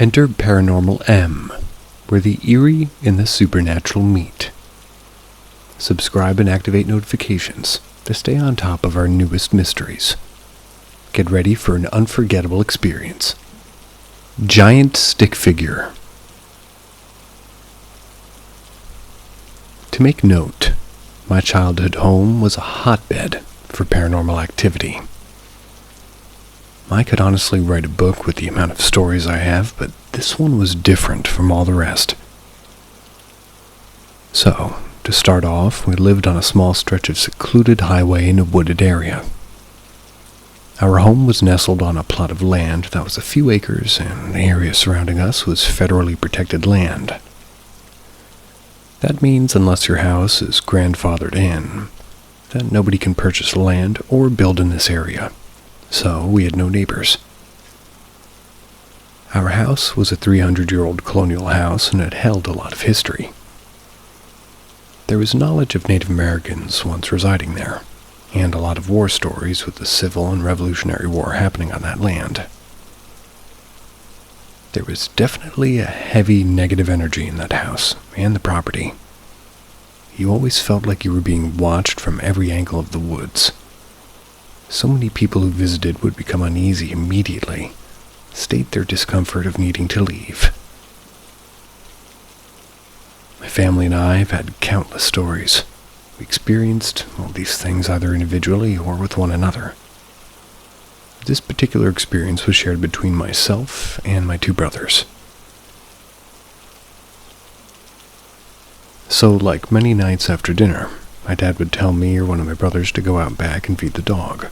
Enter Paranormal M, where the eerie and the supernatural meet. Subscribe and activate notifications to stay on top of our newest mysteries. Get ready for an unforgettable experience. Giant Stick Figure. To make note, my childhood home was a hotbed for paranormal activity. I could honestly write a book with the amount of stories I have, but this one was different from all the rest. So, to start off, we lived on a small stretch of secluded highway in a wooded area. Our home was nestled on a plot of land that was a few acres, and the area surrounding us was federally protected land. That means unless your house is grandfathered in, that nobody can purchase land or build in this area. So we had no neighbors. Our house was a 300-year-old colonial house and it held a lot of history. There was knowledge of Native Americans once residing there, and a lot of war stories with the Civil and Revolutionary War happening on that land. There was definitely a heavy negative energy in that house and the property. You always felt like you were being watched from every angle of the woods. So many people who visited would become uneasy immediately, state their discomfort of needing to leave. My family and I have had countless stories. We experienced all these things either individually or with one another. This particular experience was shared between myself and my two brothers. So, like many nights after dinner, my dad would tell me or one of my brothers to go out back and feed the dog.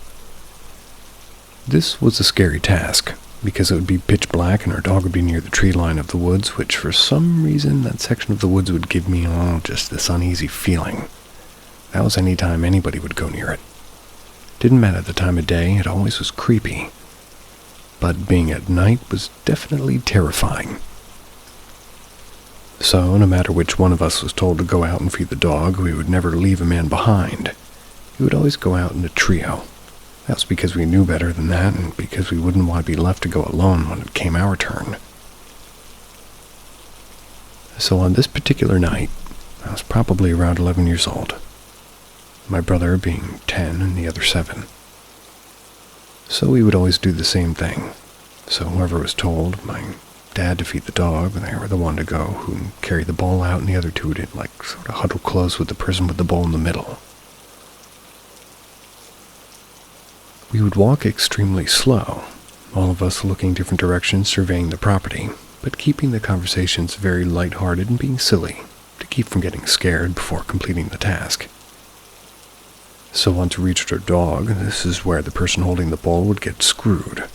This was a scary task, because it would be pitch black and our dog would be near the tree line of the woods, which for some reason that section of the woods would give me just this uneasy feeling. That was any time anybody would go near it. Didn't matter the time of day, it always was creepy. But being at night was definitely terrifying. So, no matter which one of us was told to go out and feed the dog, we would never leave a man behind. We would always go out in a trio. That was because we knew better than that, and because we wouldn't want to be left to go alone when it came our turn. So on this particular night, I was probably around 11 years old. My brother being 10 and the other 7. So we would always do the same thing. So whoever was told, my dad to feed the dog, they were the one to go who carry the bowl out, and the other two would sort of huddle close with the person with the bowl in the middle. We would walk extremely slow, all of us looking different directions, surveying the property, but keeping the conversations very lighthearted and being silly, to keep from getting scared before completing the task. So once we reached our dog, this is where the person holding the bowl would get screwed.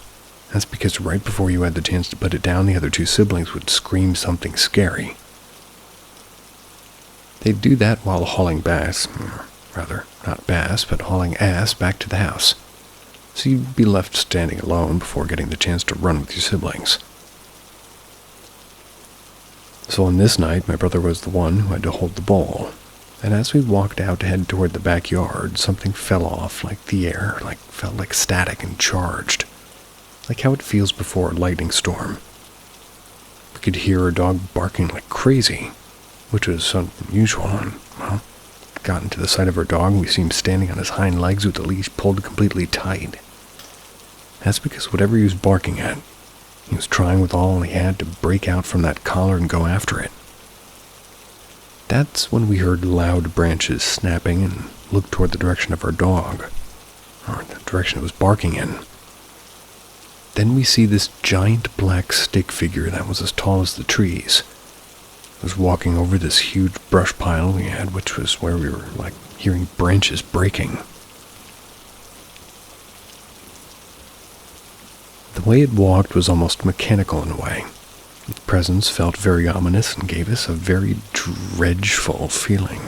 That's because right before you had the chance to put it down, the other two siblings would scream something scary. They'd do that while hauling hauling ass back to the house. So you'd be left standing alone before getting the chance to run with your siblings. So on this night, my brother was the one who had to hold the bowl. And as we walked out to head toward the backyard, something fell off, like the air, felt like static and charged. Like how it feels before a lightning storm. We could hear our dog barking like crazy, which was unusual, and, got into the sight of our dog and we see him standing on his hind legs with the leash pulled completely tight. That's because whatever he was barking at, he was trying with all he had to break out from that collar and go after it. That's when we heard loud branches snapping and looked toward the direction of our dog, or the direction it was barking in. Then we see this giant black stick figure that was as tall as the trees. It was walking over this huge brush pile we had, which was where we were hearing branches breaking. The way it walked was almost mechanical in a way. Its presence felt very ominous and gave us a very dreadful feeling.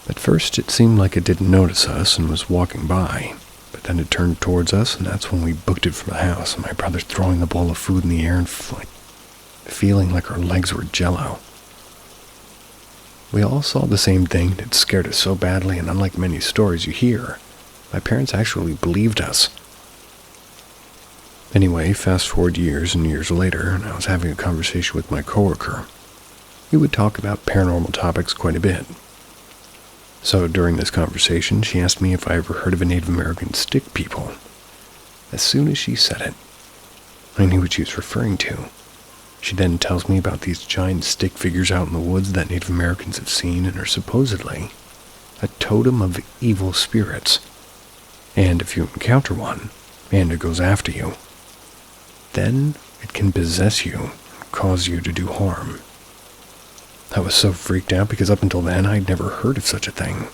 At first it seemed like it didn't notice us and was walking by, but then it turned towards us, and that's when we booked it from the house, and my brother throwing the bowl of food in the air and feeling like our legs were jello. We all saw the same thing, and it scared us so badly, and unlike many stories you hear, my parents actually believed us. Anyway, fast forward years and years later, and I was having a conversation with my coworker. We would talk about paranormal topics quite a bit. So during this conversation, she asked me if I ever heard of a Native American stick people. As soon as she said it, I knew what she was referring to. She then tells me about these giant stick figures out in the woods that Native Americans have seen and are supposedly a totem of evil spirits. And if you encounter one, and it goes after you, then it can possess you and cause you to do harm. I was so freaked out because up until then I'd never heard of such a thing.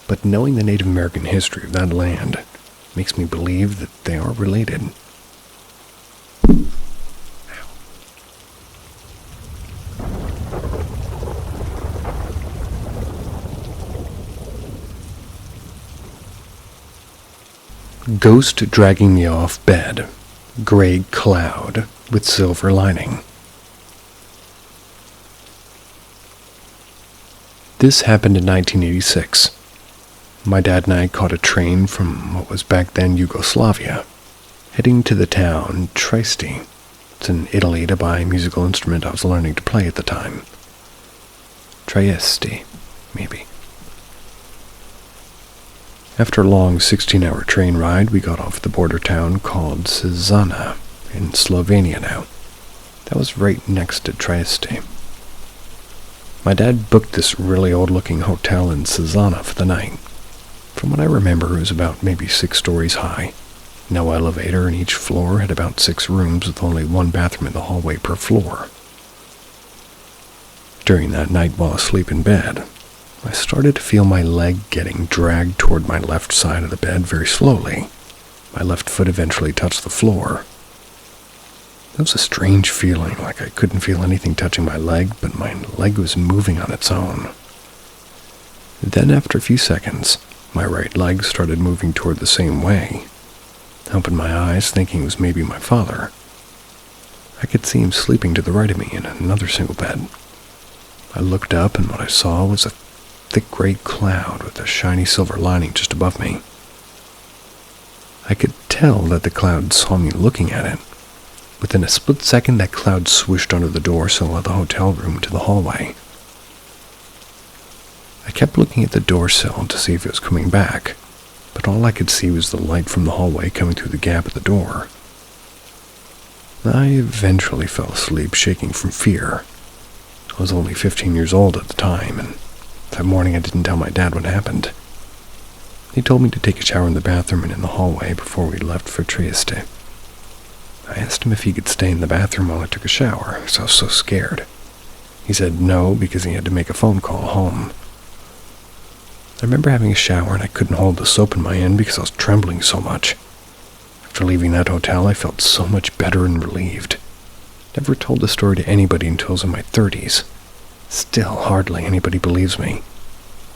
But knowing the Native American history of that land makes me believe that they are related. Ghost dragging me off bed. Gray cloud with silver lining. This happened in 1986. My dad and I caught a train from what was back then Yugoslavia, heading to the town Trieste. It's in Italy to buy a musical instrument I was learning to play at the time. Trieste, maybe. After a long 16-hour train ride, we got off at the border town called Cezana in Slovenia now. That was right next to Trieste. My dad booked this really old-looking hotel in Cezana for the night. From what I remember, it was about maybe 6 stories high. No elevator, and each floor had about 6 rooms with only one bathroom in the hallway per floor. During that night while asleep in bed, I started to feel my leg getting dragged toward my left side of the bed very slowly. My left foot eventually touched the floor. It was a strange feeling, like I couldn't feel anything touching my leg, but my leg was moving on its own. Then after a few seconds, my right leg started moving toward the same way. I opened my eyes, thinking it was maybe my father. I could see him sleeping to the right of me in another single bed. I looked up, and what I saw was a thick gray cloud with a shiny silver lining just above me. I could tell that the cloud saw me looking at it. Within a split second, that cloud swished under the door sill of the hotel room to the hallway. I kept looking at the door sill to see if it was coming back, but all I could see was the light from the hallway coming through the gap at the door. I eventually fell asleep, shaking from fear. I was only 15 years old at the time, and that morning I didn't tell my dad what happened. He told me to take a shower in the bathroom and in the hallway before we left for Trieste. I asked him if he could stay in the bathroom while I took a shower, because I was so scared. He said no, because he had to make a phone call home. I remember having a shower and I couldn't hold the soap in my hand because I was trembling so much. After leaving that hotel, I felt so much better and relieved. Never told the story to anybody until I was in my 30s. Still, hardly anybody believes me.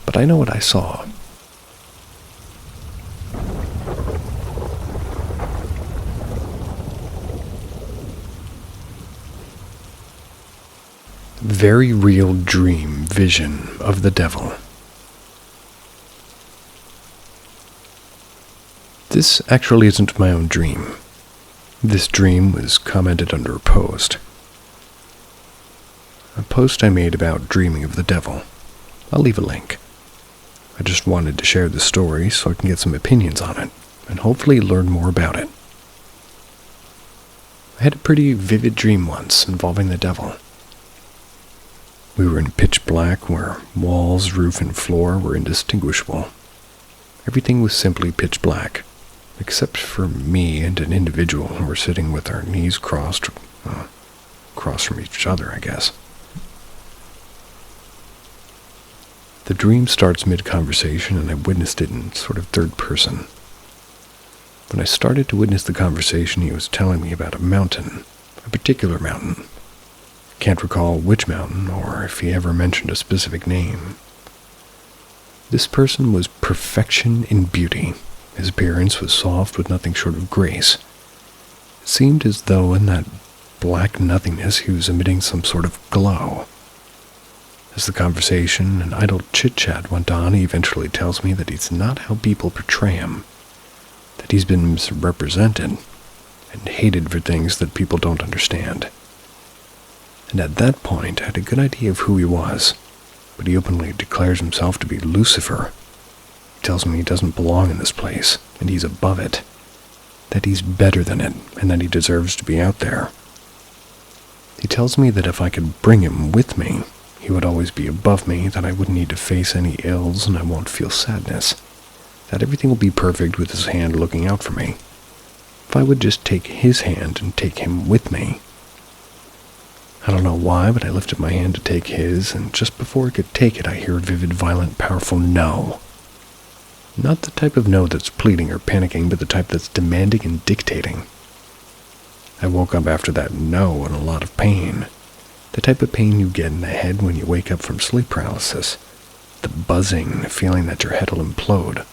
But I know what I saw. Very real dream vision of the devil. This actually isn't my own dream. This dream was commented under a post. A post I made about dreaming of the devil. I'll leave a link. I just wanted to share the story so I can get some opinions on it, and hopefully learn more about it. I had a pretty vivid dream once involving the devil. We were in pitch black where walls, roof, and floor were indistinguishable. Everything was simply pitch black, except for me and an individual who were sitting with our knees crossed, across from each other, I guess. The dream starts mid-conversation, and I witnessed it in sort of third person. When I started to witness the conversation, he was telling me about a mountain, a particular mountain. Can't recall which mountain, or if he ever mentioned a specific name. This person was perfection in beauty. His appearance was soft with nothing short of grace. It seemed as though in that black nothingness he was emitting some sort of glow. As the conversation and idle chit-chat went on, he eventually tells me that he's not how people portray him, that he's been misrepresented, and hated for things that people don't understand. And at that point, I had a good idea of who he was, but he openly declares himself to be Lucifer. He tells me he doesn't belong in this place, and he's above it, that he's better than it, and that he deserves to be out there. He tells me that if I could bring him with me, he would always be above me, that I wouldn't need to face any ills and I won't feel sadness, that everything will be perfect with his hand looking out for me. If I would just take his hand and take him with me. I don't know why, but I lifted my hand to take his, and just before I could take it, I hear a vivid, violent, powerful no. Not the type of no that's pleading or panicking, but the type that's demanding and dictating. I woke up after that no in a lot of pain. The type of pain you get in the head when you wake up from sleep paralysis. The buzzing, the feeling that your head will implode.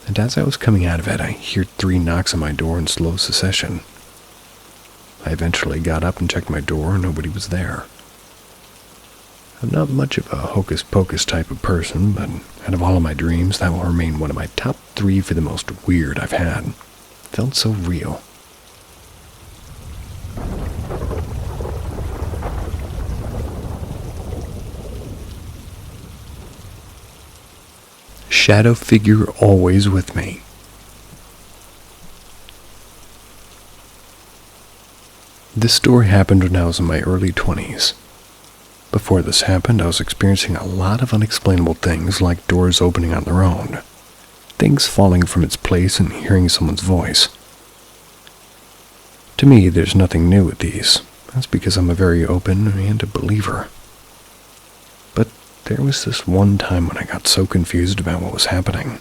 And as I was coming out of it, I heard 3 knocks on my door in slow succession. I eventually got up and checked my door, and nobody was there. I'm not much of a hocus-pocus type of person, but out of all of my dreams, that will remain one of my top 3 for the most weird I've had. It felt so real. Shadow figure always with me. This story happened when I was in my early 20s. Before this happened, I was experiencing a lot of unexplainable things, like doors opening on their own, things falling from its place, and hearing someone's voice. To me, there's nothing new with these. That's because I'm a very open and a believer. But there was this one time when I got so confused about what was happening.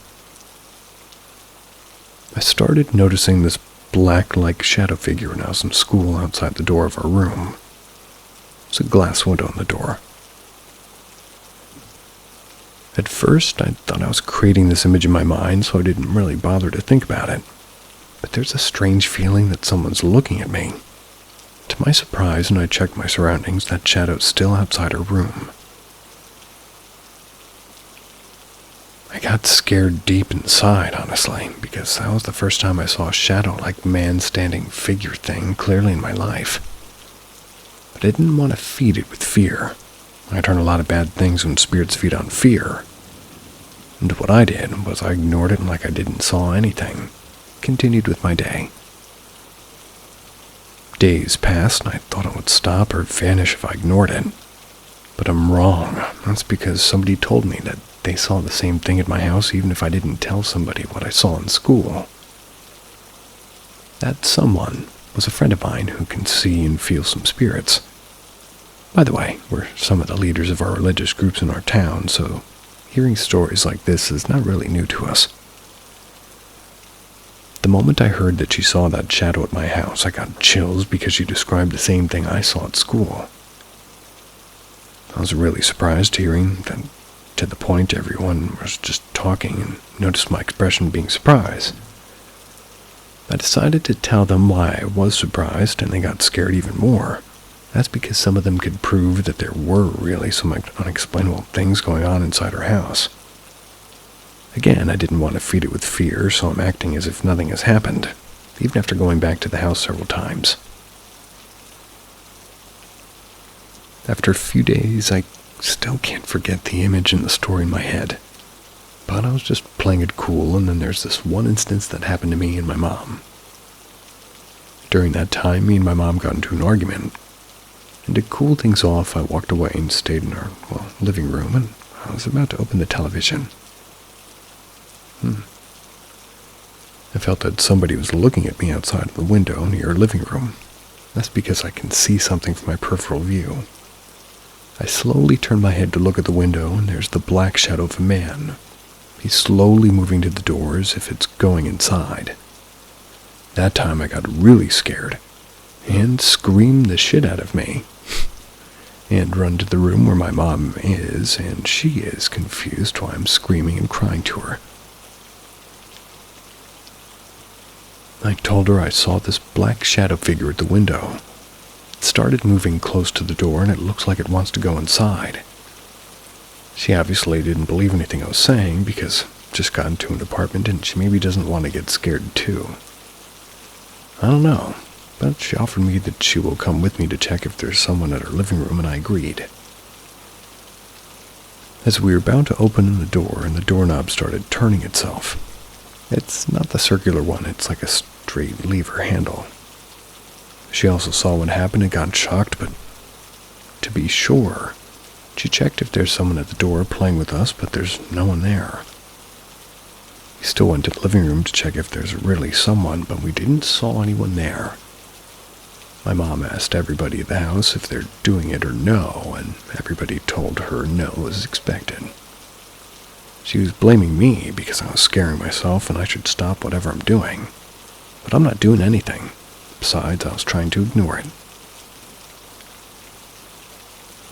I started noticing this black-like shadow figure when I was in school outside the door of our room. There's a glass window in the door. At first, I thought I was creating this image in my mind, so I didn't really bother to think about it. But there's a strange feeling that someone's looking at me. To my surprise, when I checked my surroundings, that shadow's still outside our room. I got scared deep inside, honestly, because that was the first time I saw a shadow-like man-standing figure thing clearly in my life. But I didn't want to feed it with fear. I turn a lot of bad things when spirits feed on fear. And what I did was I ignored it like I didn't saw anything. Continued with my day. Days passed, and I thought it would stop or vanish if I ignored it. But I'm wrong. That's because somebody told me that they saw the same thing at my house even if I didn't tell somebody what I saw in school. That someone was a friend of mine who can see and feel some spirits. By the way, we're some of the leaders of our religious groups in our town, so hearing stories like this is not really new to us. The moment I heard that she saw that shadow at my house, I got chills because she described the same thing I saw at school. I was really surprised hearing that, to the point everyone was just talking and noticed my expression being surprised. I decided to tell them why I was surprised, and they got scared even more. That's because some of them could prove that there were really some unexplainable things going on inside our house. Again, I didn't want to feed it with fear, so I'm acting as if nothing has happened, even after going back to the house several times. After a few days, I still can't forget the image and the story in my head. But I was just playing it cool, and then there's this one instance that happened to me and my mom. During that time, me and my mom got into an argument. And to cool things off, I walked away and stayed in our, living room, and I was about to open the television. I felt that somebody was looking at me outside the window near our living room. That's because I can see something from my peripheral view. I slowly turned my head to look at the window, and there's the black shadow of a man. He's slowly moving to the door as if it's going inside. That time I got really scared, and screamed the shit out of me. And run to the room where my mom is, and she is confused while I'm screaming and crying to her. I told her I saw this black shadow figure at the window. It started moving close to the door, and it looks like it wants to go inside. She obviously didn't believe anything I was saying because I just got into an apartment and she maybe doesn't want to get scared too. I don't know, but she offered me that she will come with me to check if there's someone at her living room, and I agreed. As we were about to open the door, and the doorknob started turning itself. It's not the circular one, it's like a straight lever handle. She also saw what happened and got shocked, but to be sure, she checked if there's someone at the door playing with us, but there's no one there. We still went to the living room to check if there's really someone, but we didn't saw anyone there. My mom asked everybody at the house if they're doing it or no, and everybody told her no was expected. She was blaming me because I was scaring myself and I should stop whatever I'm doing. But I'm not doing anything. Besides, I was trying to ignore it.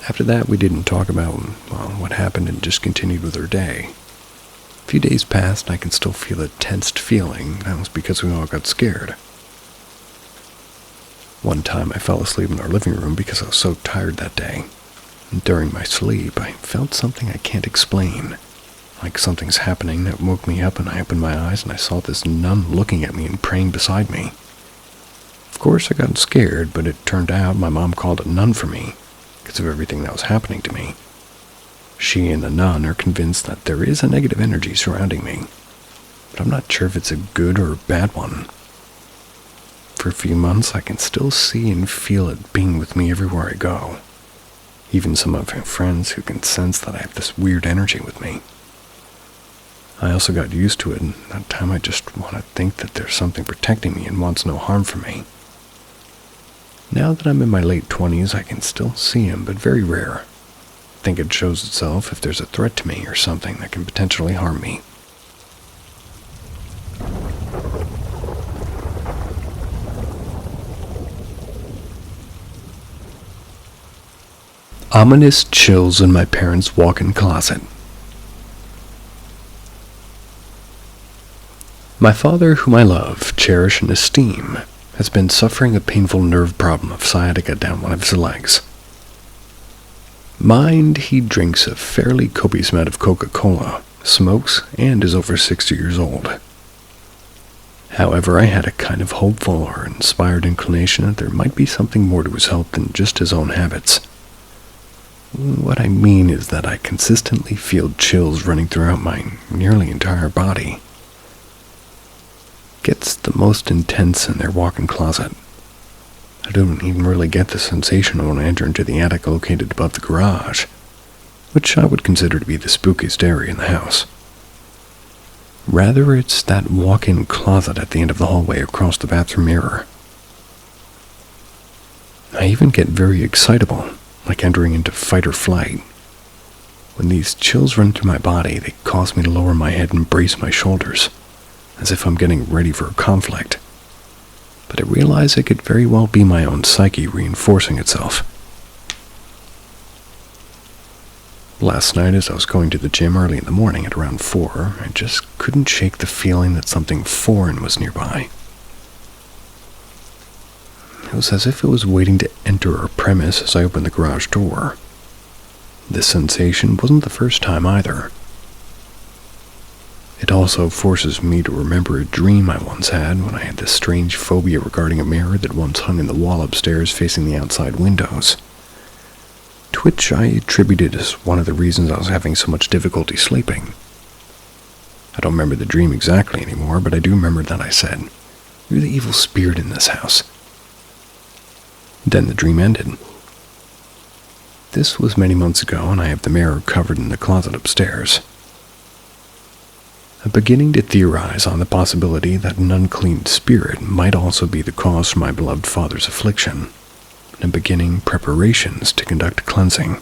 After that, we didn't talk about, what happened and just continued with our day. A few days passed and I can still feel a tensed feeling. That was because we all got scared. One time I fell asleep in our living room because I was so tired that day. And during my sleep, I felt something I can't explain. Like something's happening that woke me up, and I opened my eyes and I saw this nun looking at me and praying beside me. Of course I got scared, but it turned out my mom called a nun for me because of everything that was happening to me. She and the nun are convinced that there is a negative energy surrounding me, but I'm not sure if it's a good or a bad one. For a few months, I can still see and feel it being with me everywhere I go. Even some of my friends who can sense that I have this weird energy with me. I also got used to it, and that time I just want to think that there's something protecting me and wants no harm for me. Now that I'm in my late 20s, I can still see him, but very rare. I think it shows itself if there's a threat to me or something that can potentially harm me. Ominous chills in my parents' walk-in closet. My father, whom I love, cherish, and esteem, has been suffering a painful nerve problem of sciatica down one of his legs. Mind, he drinks a fairly copious amount of Coca-Cola, smokes, and is over 60 years old. However, I had a kind of hopeful or inspired inclination that there might be something more to his health than just his own habits. What I mean is that I consistently feel chills running throughout my nearly entire body. Gets the most intense in their walk-in closet. I don't even really get the sensation when I enter into the attic located above the garage, which I would consider to be the spookiest area in the house. Rather, it's that walk-in closet at the end of the hallway across the bathroom mirror. I even get very excitable, like entering into fight or flight. When these chills run through my body, they cause me to lower my head and brace my shoulders, as if I'm getting ready for a conflict. But I realize it could very well be my own psyche reinforcing itself. Last night, as I was going to the gym early in the morning at around 4, I just couldn't shake the feeling that something foreign was nearby. It was as if it was waiting to enter our premise as I opened the garage door. This sensation wasn't the first time either. It also forces me to remember a dream I once had when I had this strange phobia regarding a mirror that once hung in the wall upstairs facing the outside windows, to which I attributed as one of the reasons I was having so much difficulty sleeping. I don't remember the dream exactly anymore, but I do remember that I said, "You're the evil spirit in this house." Then the dream ended. This was many months ago, and I have the mirror covered in the closet upstairs. I'm beginning to theorize on the possibility that an unclean spirit might also be the cause for my beloved father's affliction, and I'm beginning preparations to conduct cleansing.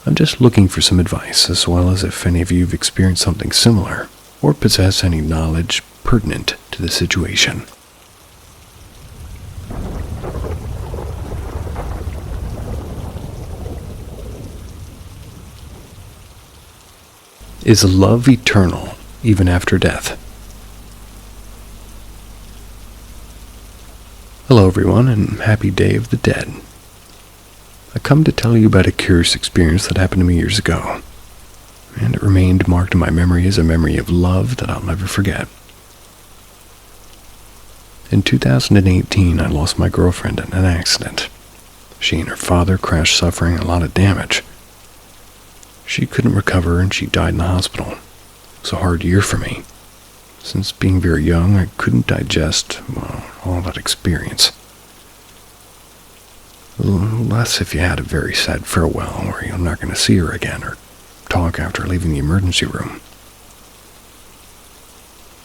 I'm just looking for some advice, as well as if any of you have experienced something similar, or possess any knowledge pertinent to the situation. Is love eternal, even after death? Hello everyone, and happy Day of the Dead. I come to tell you about a curious experience that happened to me years ago, and it remained marked in my memory as a memory of love that I'll never forget. In 2018, I lost my girlfriend in an accident. She and her father crashed, suffering a lot of damage. She couldn't recover and she died in the hospital. It was a hard year for me. Since being very young, I couldn't digest, all that experience. Less if you had a very sad farewell where you're not going to see her again or talk after leaving the emergency room.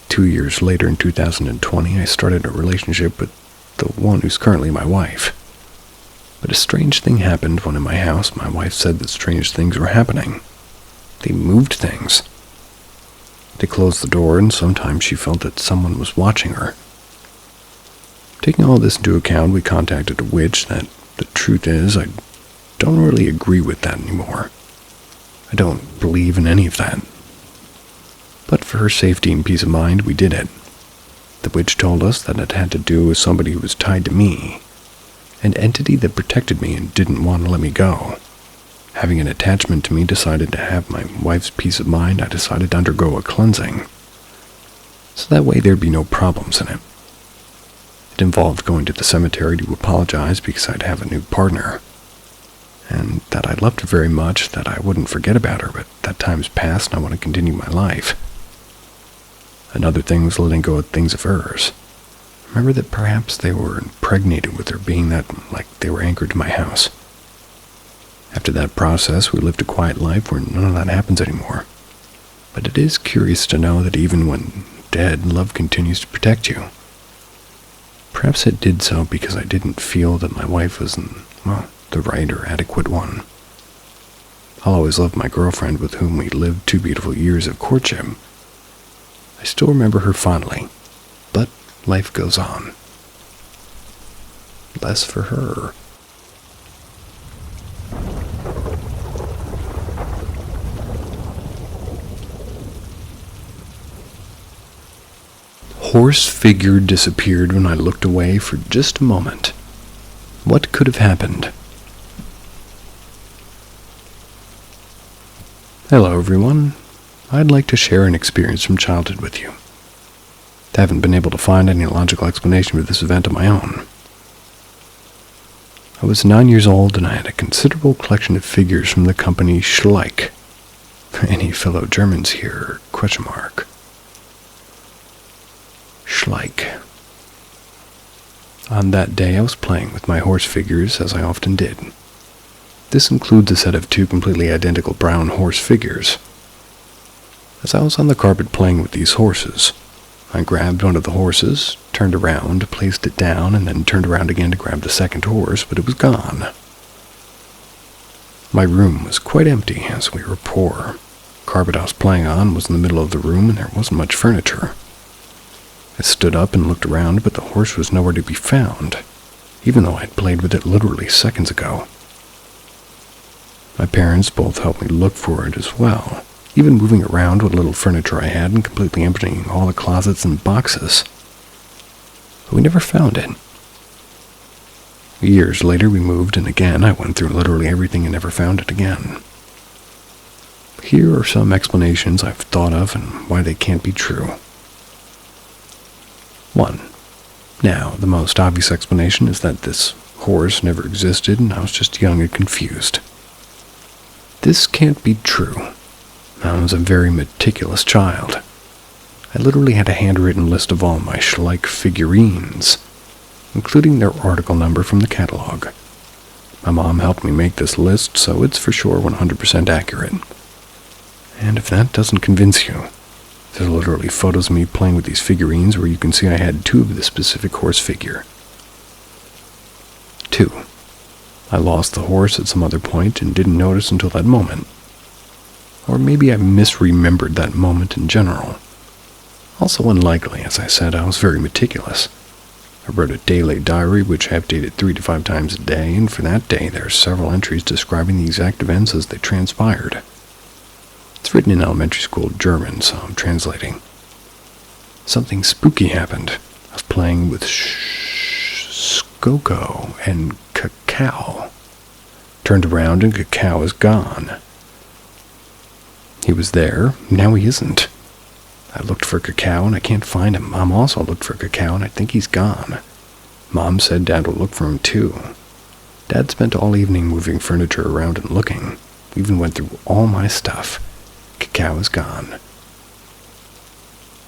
2 years later, in 2020, I started a relationship with the one who's currently my wife. But a strange thing happened when in my house my wife said that strange things were happening. They moved things. They closed the door, and sometimes she felt that someone was watching her. Taking all this into account, we contacted a witch. That the truth is, I don't really agree with that anymore. I don't believe in any of that. But for her safety and peace of mind, we did it. The witch told us that it had to do with somebody who was tied to me, an entity that protected me and didn't want to let me go. Having an attachment to me, decided to have my wife's peace of mind, I decided to undergo a cleansing. So that way there'd be no problems in it. It involved going to the cemetery to apologize because I'd have a new partner. And that I loved her very much, that I wouldn't forget about her, but that time's passed and I want to continue my life. Another thing was letting go of things of hers. Remember that perhaps they were impregnated with her, being that like they were anchored to my house. After that process, we lived a quiet life where none of that happens anymore. But it is curious to know that even when dead, love continues to protect you. Perhaps it did so because I didn't feel that my wife was, the right or adequate one. I'll always love my girlfriend with whom we lived 2 beautiful years of courtship. I still remember her fondly, but life goes on. Less for her. Horse figure disappeared when I looked away for just a moment. What could have happened? Hello everyone. I'd like to share an experience from childhood with you. I haven't been able to find any logical explanation for this event of my own. I was 9 years old and I had a considerable collection of figures from the company Schleich. Any fellow Germans here? ? Schleich. On that day I was playing with my horse figures as I often did. This includes a set of 2 completely identical brown horse figures. As I was on the carpet playing with these horses, I grabbed one of the horses, turned around, placed it down, and then turned around again to grab the second horse, but it was gone. My room was quite empty as we were poor. The carpet I was playing on was in the middle of the room and there wasn't much furniture. I stood up and looked around, but the horse was nowhere to be found, even though I had played with it literally seconds ago. My parents both helped me look for it as well, even moving around what little furniture I had and completely emptying all the closets and boxes. But we never found it. Years later we moved, and again I went through literally everything and never found it again. Here are some explanations I've thought of and why they can't be true. 1. Now, the most obvious explanation is that this horse never existed and I was just young and confused. This can't be true. I was a very meticulous child. I literally had a handwritten list of all my Schleich figurines, including their article number from the catalog. My mom helped me make this list, so it's for sure 100% accurate. And if that doesn't convince you, there's literally photos of me playing with these figurines where you can see I had 2 of the specific horse figure. 2. I lost the horse at some other point and didn't notice until that moment. Or maybe I misremembered that moment in general. Also unlikely, as I said, I was very meticulous. I wrote a daily diary which I updated 3 to 5 times a day, and for that day there are several entries describing the exact events as they transpired. It's written in elementary school German, so I'm translating. Something spooky happened. I was playing with Skoko and Cacao. Turned around and Cacao is gone. He was there, now he isn't. I looked for Cacao and I can't find him. Mom also looked for Cacao and I think he's gone. Mom said Dad will look for him too. Dad spent all evening moving furniture around and looking. We even went through all my stuff. Cacao is gone.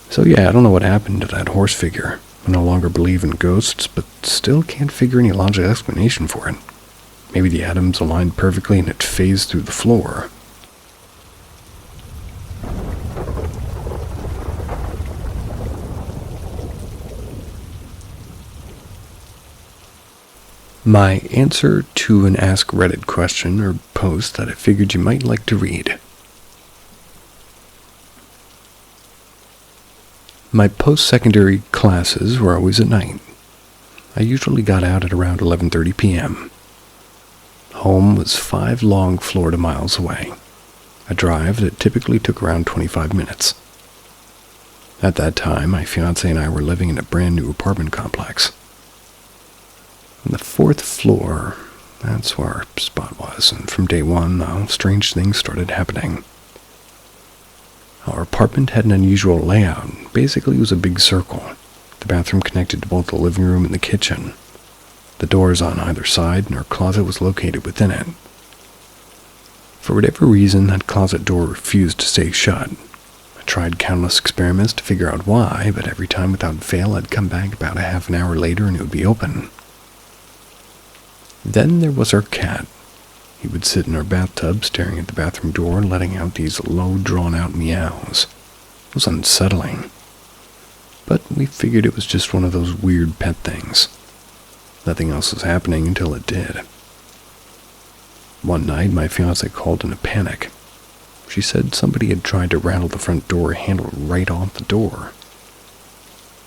So yeah, I don't know what happened to that horse figure. I no longer believe in ghosts, but still can't figure any logical explanation for it. Maybe the atoms aligned perfectly and it phased through the floor. My answer to an Ask Reddit question or post that I figured you might like to read. My post-secondary classes were always at night. I usually got out at around 11:30 p.m. Home was 5 long Florida miles away, a drive that typically took around 25 minutes. At that time, my fiancé and I were living in a brand new apartment complex. On the 4th floor, that's where our spot was, and from day one, strange things started happening. Our apartment had an unusual layout. Basically, it was a big circle. The bathroom connected to both the living room and the kitchen. The doors on either side, and our closet was located within it. For whatever reason, that closet door refused to stay shut. I tried countless experiments to figure out why, but every time without fail, I'd come back about a half an hour later and it would be open. Then there was our cat. He would sit in our bathtub staring at the bathroom door and letting out these low, drawn-out meows. It was unsettling. But we figured it was just one of those weird pet things. Nothing else was happening until it did. One night, my fiancée called in a panic. She said somebody had tried to rattle the front door handle right off the door.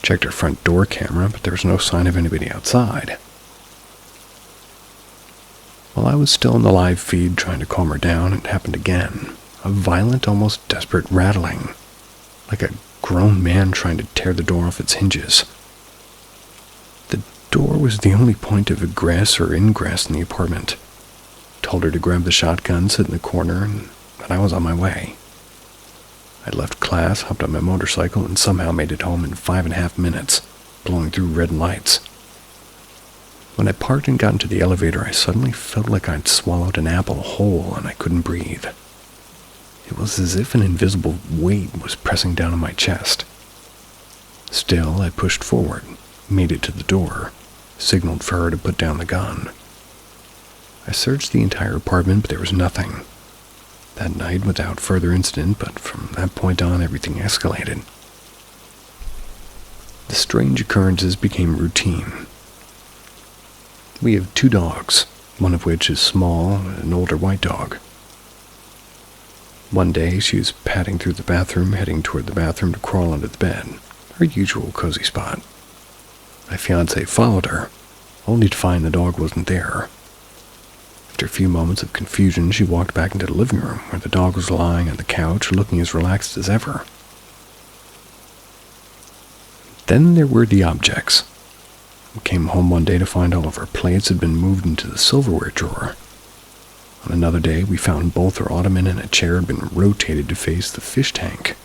Checked her front door camera, but there was no sign of anybody outside. While I was still in the live feed trying to calm her down, it happened again. A violent, almost desperate rattling. Like a grown man trying to tear the door off its hinges. The door was the only point of egress or ingress in the apartment. Told her to grab the shotgun, sit in the corner, and I was on my way. I left class, hopped on my motorcycle, and somehow made it home in 5.5 minutes, blowing through red lights. When I parked and got into the elevator, I suddenly felt like I'd swallowed an apple whole and I couldn't breathe. It was as if an invisible weight was pressing down on my chest. Still, I pushed forward, made it to the door, signaled for her to put down the gun. I searched the entire apartment, but there was nothing. That night, without further incident, but from that point on, everything escalated. The strange occurrences became routine. We have 2 dogs, one of which is small, an older white dog. One day, she was padding through the bathroom, heading toward the bathroom to crawl under the bed, her usual cozy spot. My fiancé followed her, only to find the dog wasn't there. After a few moments of confusion, she walked back into the living room, where the dog was lying on the couch, looking as relaxed as ever. Then there were the objects. We came home one day to find all of our plates had been moved into the silverware drawer. On another day, we found both our ottoman and a chair had been rotated to face the fish tank,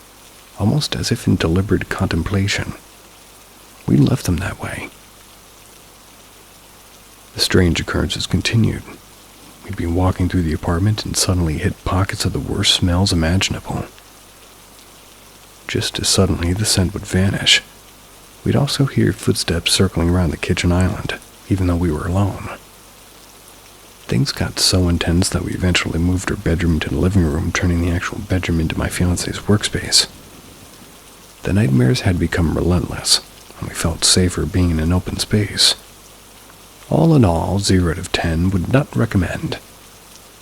almost as if in deliberate contemplation. We left them that way. The strange occurrences continued. We'd be walking through the apartment and suddenly hit pockets of the worst smells imaginable. Just as suddenly, the scent would vanish. We'd also hear footsteps circling around the kitchen island, even though we were alone. Things got so intense that we eventually moved our bedroom into the living room, turning the actual bedroom into my fiancé's workspace. The nightmares had become relentless, and we felt safer being in an open space. All in all, 0 out of 10 would not recommend.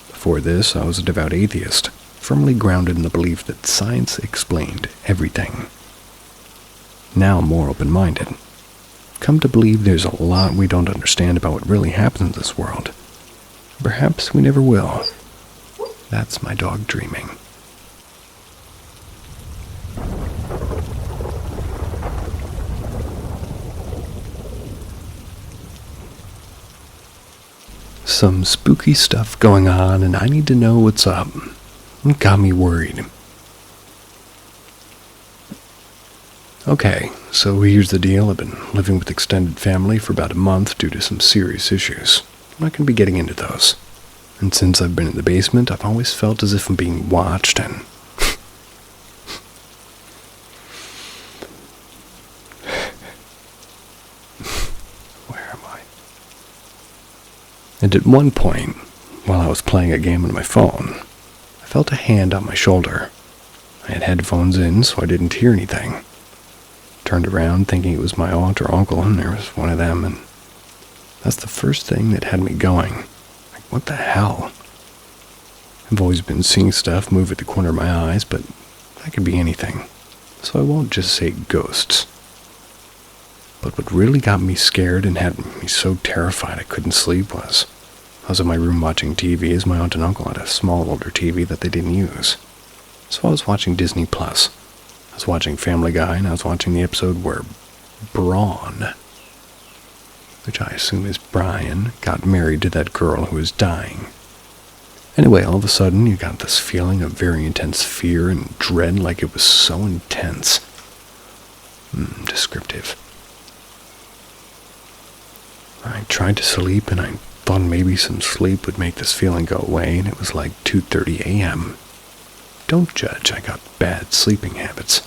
Before this, I was a devout atheist, firmly grounded in the belief that science explained everything. Now I'm more open-minded. Come to believe there's a lot we don't understand about what really happens in this world. Perhaps we never will. That's my dog dreaming. Some spooky stuff going on, and I need to know what's up. It got me worried. Okay, so here's the deal. I've been living with extended family for about a month due to some serious issues. I'm not going to be getting into those. And since I've been in the basement, I've always felt as if I'm being watched and... Where am I? And at one point, while I was playing a game on my phone, I felt a hand on my shoulder. I had headphones in, so I didn't hear anything. Turned around thinking it was my aunt or uncle, and there was one of them, and that's the first thing that had me going. Like, what the hell? I've always been seeing stuff move at the corner of my eyes, but that could be anything, so I won't just say ghosts. But what really got me scared and had me so terrified I couldn't sleep was I was in my room watching TV as my aunt and uncle had a small older TV that they didn't use. So I was watching Disney Plus. I was watching Family Guy, and I was watching the episode where Braun, which I assume is Brian, got married to that girl who was dying. Anyway, all of a sudden, you got this feeling of very intense fear and dread, like it was so intense. Descriptive. I tried to sleep, and I thought maybe some sleep would make this feeling go away, and it was like 2:30 a.m. Don't judge, I got bad sleeping habits.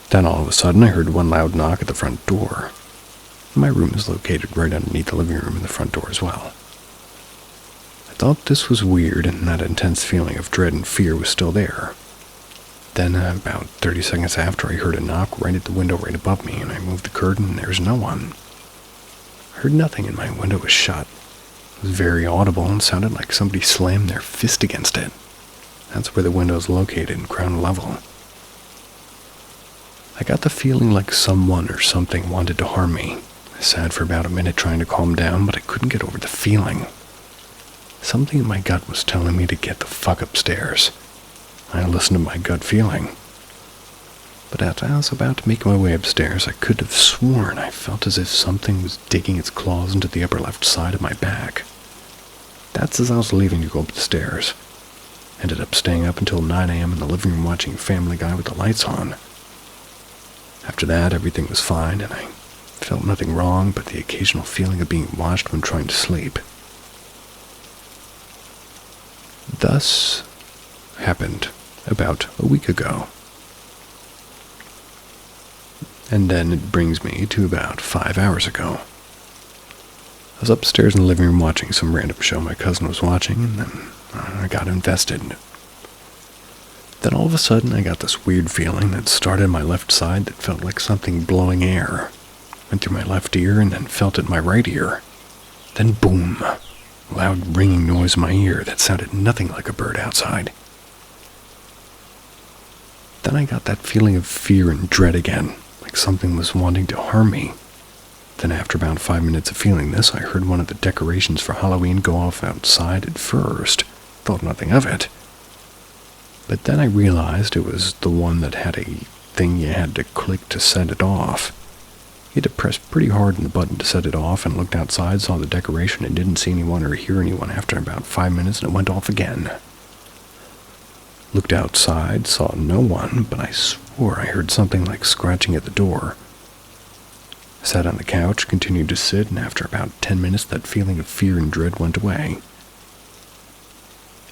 Then all of a sudden I heard one loud knock at the front door. My room is located right underneath the living room and the front door as well. I thought this was weird and that intense feeling of dread and fear was still there. Then about 30 seconds after, I heard a knock right at the window right above me, and I moved the curtain and there's no one. I heard nothing and my window was shut. It was very audible and sounded like somebody slammed their fist against it. That's where the window is located, ground level. I got the feeling like someone or something wanted to harm me. I sat for about a minute trying to calm down, but I couldn't get over the feeling. Something in my gut was telling me to get the fuck upstairs. I listened to my gut feeling. But as I was about to make my way upstairs, I could have sworn I felt as if something was digging its claws into the upper left side of my back. That's as I was leaving to go up the stairs. Ended up staying up until 9 a.m. in the living room watching Family Guy with the lights on. After that, everything was fine, and I felt nothing wrong but the occasional feeling of being watched when trying to sleep. Thus happened about a week ago. And then it brings me to about 5 hours ago. I was upstairs in the living room watching some random show my cousin was watching, and then I got invested. Then all of a sudden I got this weird feeling that started on my left side that felt like something blowing air. Went through my left ear and then felt it in my right ear. Then boom, loud ringing noise in my ear that sounded nothing like a bird outside. Then I got that feeling of fear and dread again, like something was wanting to harm me. Then after about 5 minutes of feeling this, I heard one of the decorations for Halloween go off outside at first. Thought nothing of it. But then I realized it was the one that had a thing you had to click to set it off. You had to press pretty hard on the button to set it off, and looked outside, saw the decoration, and didn't see anyone or hear anyone after about 5 minutes, and it went off again. Looked outside, saw no one, but I swore I heard something like scratching at the door. I sat on the couch, continued to sit, and after about 10 minutes that feeling of fear and dread went away.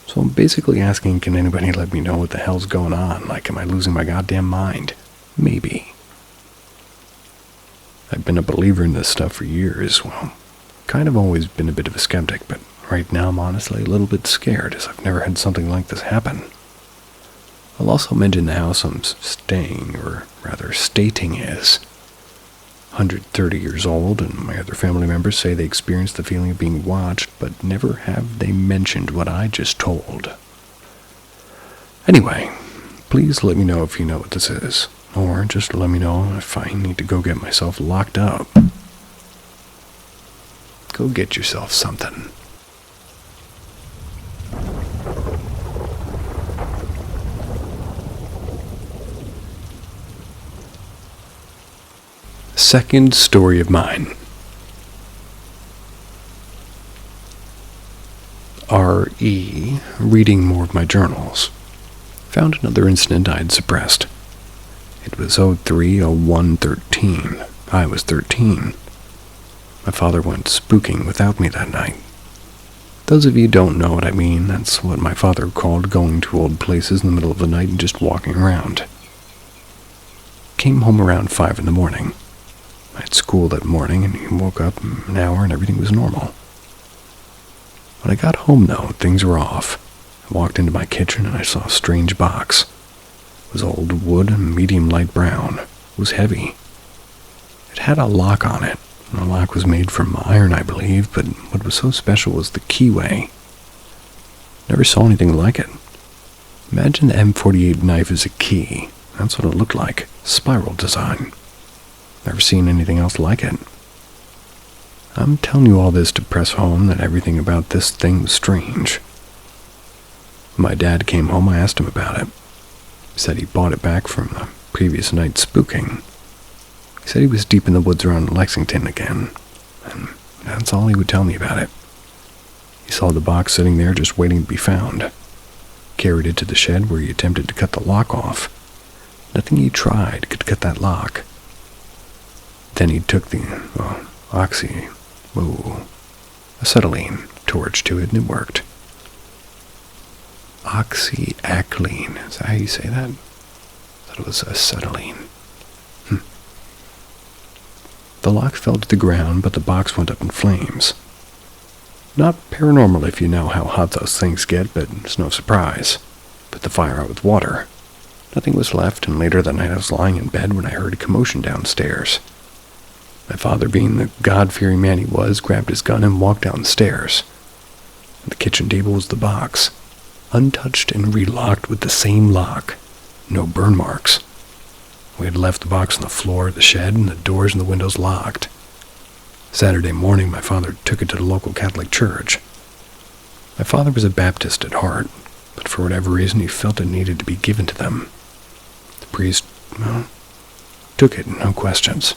So I'm basically asking, can anybody let me know what the hell's going on? Like, am I losing my goddamn mind? Maybe. I've been a believer in this stuff for years. Well, kind of always been a bit of a skeptic, but right now I'm honestly a little bit scared, as I've never had something like this happen. I'll also mention the house I'm staying, or rather stating, is 130 years old, and my other family members say they experienced the feeling of being watched, but never have they mentioned what I just told. Anyway, please let me know if you know what this is, or just let me know if I need to go get myself locked up. Go get yourself something. Second story of mine. R.E., reading more of my journals, found another incident I had suppressed. It was 03/01/13. I was 13. My father went spooking without me that night. Those of you who don't know what I mean, that's what my father called going to old places in the middle of the night and just walking around. Came home around 5 in the morning. I had school that morning, and he woke up an hour and everything was normal. When I got home, though, things were off. I walked into my kitchen and I saw a strange box. It was old wood and medium light brown. It was heavy. It had a lock on it. The lock was made from iron, I believe, but what was so special was the keyway. Never saw anything like it. Imagine the M48 knife as a key. That's what it looked like. Spiral design. Never seen anything else like it. I'm telling you all this to press home that everything about this thing was strange. When my dad came home, I asked him about it. He said he bought it back from the previous night spooking. He said he was deep in the woods around Lexington again, and that's all he would tell me about it. He saw the box sitting there just waiting to be found. Carried it to the shed where he attempted to cut the lock off. Nothing he tried could cut that lock. Then he took the acetylene torch to it, and it worked. Oxyacetylene, is that how you say that? I thought it was acetylene. The lock fell to the ground, but the box went up in flames. Not paranormal if you know how hot those things get, but it's no surprise. Put the fire out with water. Nothing was left, and later that night I was lying in bed when I heard a commotion downstairs. My father, being the God-fearing man he was, grabbed his gun and walked downstairs. On the kitchen table was the box, untouched and relocked with the same lock. No burn marks. We had left the box on the floor of the shed and the doors and the windows locked. Saturday morning, my father took it to the local Catholic church. My father was a Baptist at heart, but for whatever reason he felt it needed to be given to them. The priest, took it, no questions.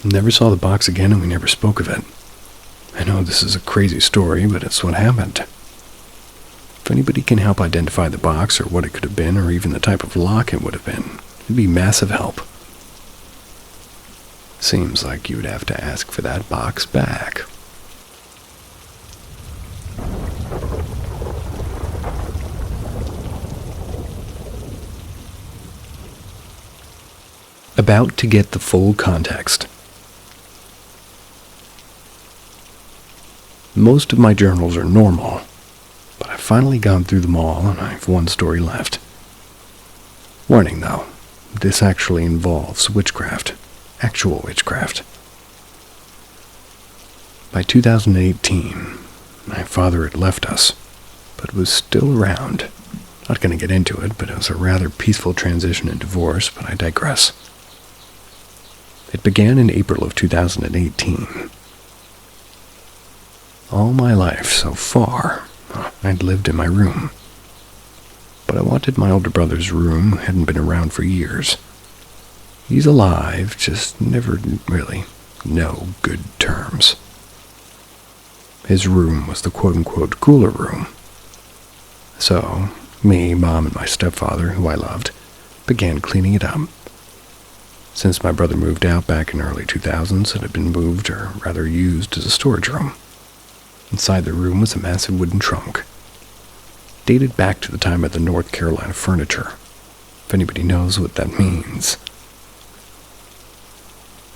Never saw the box again, and we never spoke of it. I know this is a crazy story, but it's what happened. If anybody can help identify the box or what it could have been, or even the type of lock it would have been, it'd be massive help. Seems like you would have to ask for that box back. About to get the full context. Most of my journals are normal, but I've finally gone through them all and I have one story left. Warning though, this actually involves witchcraft. Actual witchcraft. By 2018, my father had left us, but was still around. Not going to get into it, but it was a rather peaceful transition and divorce, but I digress. It began in April of 2018. All my life so far, I'd lived in my room. But I wanted my older brother's room, who hadn't been around for years. He's alive, just never really no good terms. His room was the quote-unquote cooler room. So, me, Mom, and my stepfather, who I loved, began cleaning it up. Since my brother moved out back in early 2000s, it had been moved, or rather used, as a storage room. Inside the room was a massive wooden trunk, dated back to the time of the North Carolina furniture, if anybody knows what that means.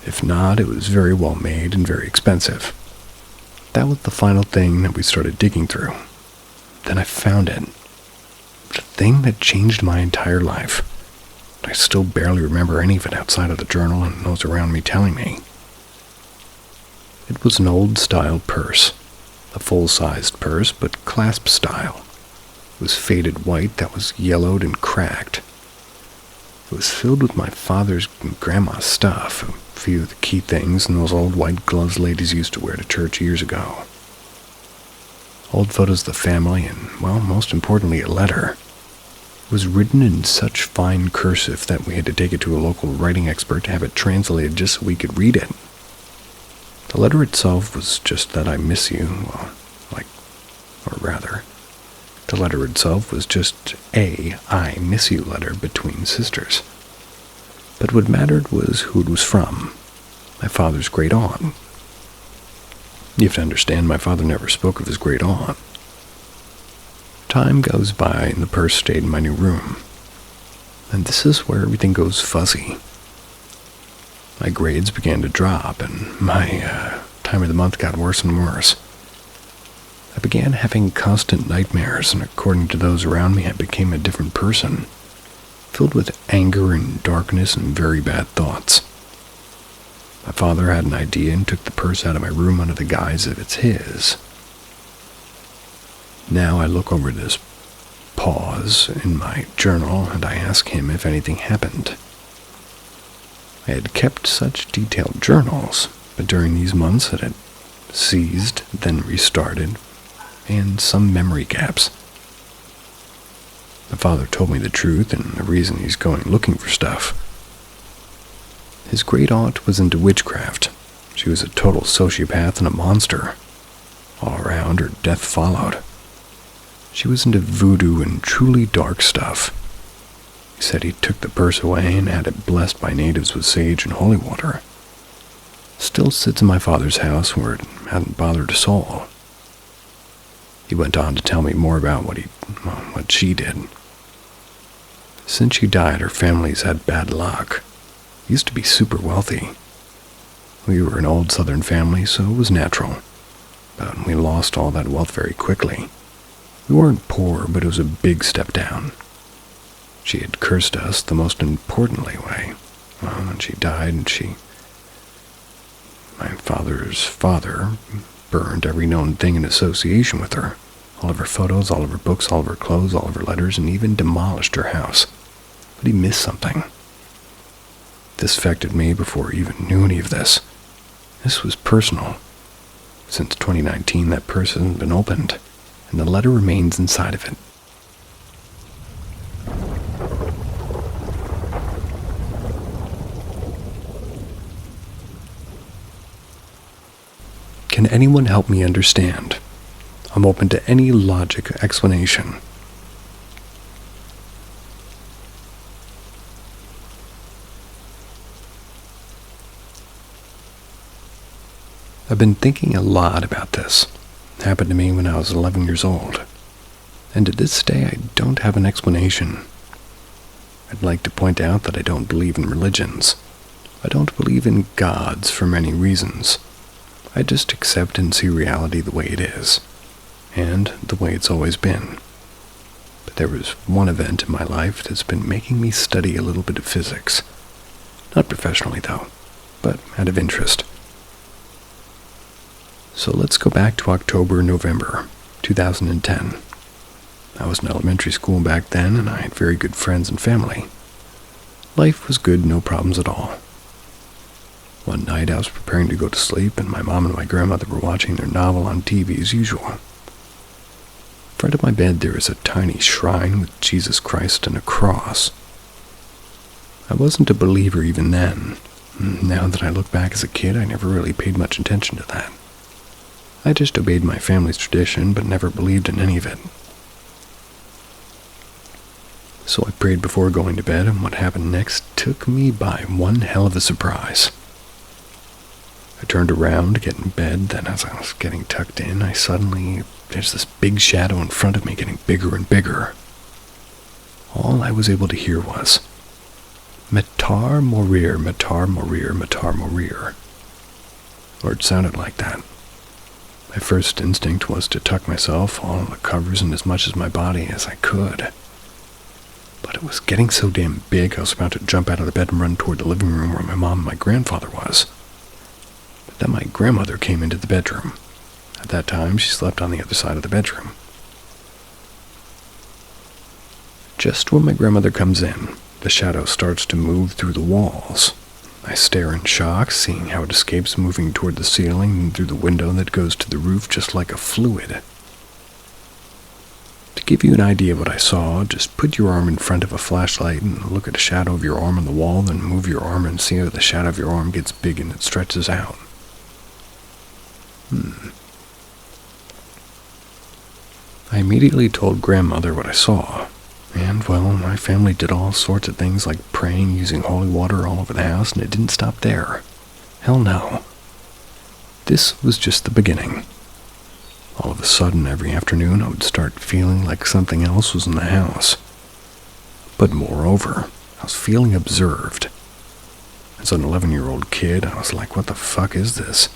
If not, it was very well made and very expensive. That was the final thing that we started digging through. Then I found it. The thing that changed my entire life. I still barely remember any of it outside of the journal and those around me telling me. It was an old-style purse. A full-sized purse, but clasp style. It was faded white that was yellowed and cracked. It was filled with my father's and grandma's stuff, a few of the key things and those old white gloves ladies used to wear to church years ago. Old photos of the family and, well, most importantly, a letter. It was written in such fine cursive that we had to take it to a local writing expert to have it translated just so we could read it. The letter itself was just that I miss you, The letter itself was just a "I miss you" letter between sisters. But what mattered was who it was from. My father's great aunt. You have to understand, my father never spoke of his great aunt. Time goes by and the purse stayed in my new room. And this is where everything goes fuzzy. My grades began to drop, and my time of the month got worse and worse. I began having constant nightmares, and according to those around me, I became a different person, filled with anger and darkness and very bad thoughts. My father had an idea and took the purse out of my room under the guise of it's his. Now I look over this pause in my journal and I ask him if anything happened. I had kept such detailed journals, but during these months it had seized, then restarted, and some memory gaps. My father told me the truth and the reason he's going looking for stuff. His great aunt was into witchcraft. She was a total sociopath and a monster. All around, her death followed. She was into voodoo and truly dark stuff. He said he took the purse away and had it blessed by natives with sage and holy water. Still sits in my father's house where it hadn't bothered a soul. He went on to tell me more about what she did. Since she died, her family's had bad luck. Used to be super wealthy. We were an old southern family, so it was natural. But we lost all that wealth very quickly. We weren't poor, but it was a big step down. She had cursed us the most importantly way. Well, when she died, my father's father burned every known thing in association with her. All of her photos, all of her books, all of her clothes, all of her letters, and even demolished her house. But he missed something. This affected me before he even knew any of this. This was personal. Since 2019, that purse hasn't been opened, and the letter remains inside of it. Can anyone help me understand? I'm open to any logic explanation. I've been thinking a lot about this. It happened to me when I was 11 years old. And to this day, I don't have an explanation. I'd like to point out that I don't believe in religions. I don't believe in gods for many reasons. I just accept and see reality the way it is, and the way it's always been. But there was one event in my life that's been making me study a little bit of physics. Not professionally, though, but out of interest. So let's go back to November 2010. I was in elementary school back then, and I had very good friends and family. Life was good, no problems at all. One night I was preparing to go to sleep, and my mom and my grandmother were watching their novel on TV as usual. In front of my bed there is a tiny shrine with Jesus Christ and a cross. I wasn't a believer even then. Now that I look back as a kid, I never really paid much attention to that. I just obeyed my family's tradition, but never believed in any of it. So I prayed before going to bed, and what happened next took me by one hell of a surprise. I turned around to get in bed, then as I was getting tucked in, there's this big shadow in front of me getting bigger and bigger. All I was able to hear was, "Matar morir, matar morir, matar morir." Or it sounded like that. My first instinct was to tuck myself, all the covers and as much of my body as I could. But it was getting so damn big, I was about to jump out of the bed and run toward the living room where my mom and my grandfather was. But then my grandmother came into the bedroom. At that time, she slept on the other side of the bedroom. Just when my grandmother comes in, the shadow starts to move through the walls. I stare in shock, seeing how it escapes moving toward the ceiling and through the window that goes to the roof just like a fluid. To give you an idea of what I saw, just put your arm in front of a flashlight and look at a shadow of your arm on the wall, then move your arm and see how the shadow of your arm gets big and it stretches out. I immediately told grandmother what I saw, and, well, my family did all sorts of things like praying using holy water all over the house, and it didn't stop there. Hell no. This was just the beginning. All of a sudden, every afternoon, I would start feeling like something else was in the house. But moreover, I was feeling observed. As an 11-year-old kid, I was like, what the fuck is this?